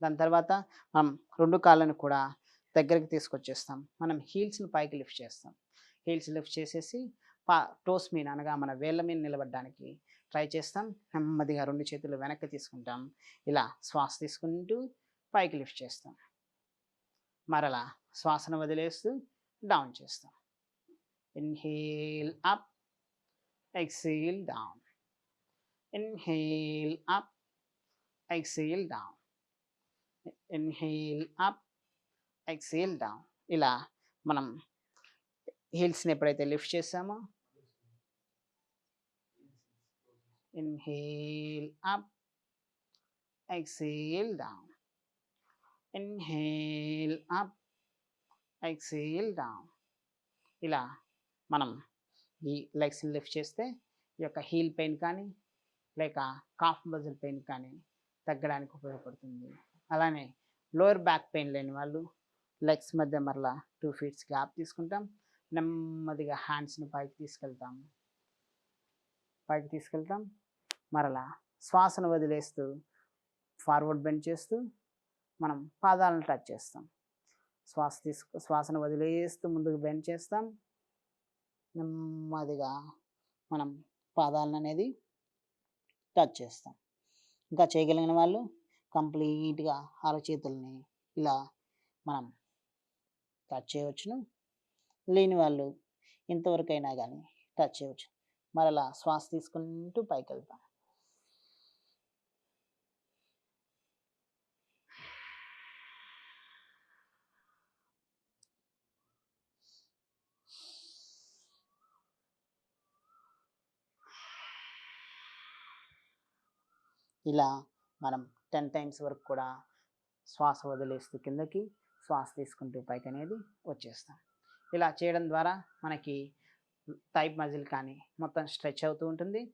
దాని తర్వాత మనం 2 కాళ్ళను కూడా దగ్గరికి తీసుకొచ్చేస్తాం. మనం హీల్స్‌ని పైకి లిఫ్ట్ చేస్తాం. హీల్స్ లిఫ్ట్ చేసేసి పా టోస్ మీద అనగా మన వేళ్ళ మీద నిలబడడానికి ట్రై చేస్తాం. నెమ్మదిగా 2 చేతులు వెనక్కి తీసుకుంటాం. ఇలా శ్వాస తీసుకుంటూ పైకి లిఫ్ట్ చేస్తాం. మరలా శ్వాసను వదిలేస్తూ డౌన్ చేస్తాం. Inhale up, exhale down. Inhale up, exhale down. Inhale up, exhale down. ఇలా మనం హీల్స్‌ని ఎప్పుడైతే లిఫ్ట్ చేసామో inhale up, exhale down. Inhale up, exhale down. ఇలా మనం ఈ లెగ్స్‌ని లిఫ్ట్ చేస్తే ఈ యొక్క హీల్ పెయిన్ కానీ, లేక కాఫ్ మజిల్ పెయిన్ కానీ తగ్గడానికి ఉపయోగపడుతుంది. అలానే లోయర్ బ్యాక్ పెయిన్ లేని వాళ్ళు లెగ్స్ మధ్య మరలా 2 ఫీట్స్ గ్యాప్ తీసుకుంటాం. నెమ్మదిగా హ్యాండ్స్‌ని పైకి తీసుకెళ్తాం. మరలా శ్వాసను వదిలేస్తూ ఫార్వర్డ్ బెండ్ చేస్తూ మనం పాదాలను టచ్ చేస్తాం. శ్వాసను వదిలేస్తూ ముందుకు బెండ్ చేస్తాం. నెమ్మదిగా మనం పాదాలననేది టచ్ చేస్తాం. ఇంకా చేయగలిగిన వాళ్ళు కంప్లీట్‌గా అరచేతుల్ని ఇలా మనం టచ్ చేయవచ్చును. లేని వాళ్ళు ఇంతవరకైనా గానీ టచ్ చేయవచ్చు. మరలా శ్వాస తీసుకుంటూ పైకెళ్తాం. ఇలా మనం 10 టైమ్స్ వరకు కూడా శ్వాస వదిలేస్తూ కిందకి, శ్వాస తీసుకుంటూ పైకనేది వచ్చేస్తాం. ఇలా చేయడం ద్వారా మనకి థై మజిల్ కానీ మొత్తం స్ట్రెచ్ అవుతూ ఉంటుంది.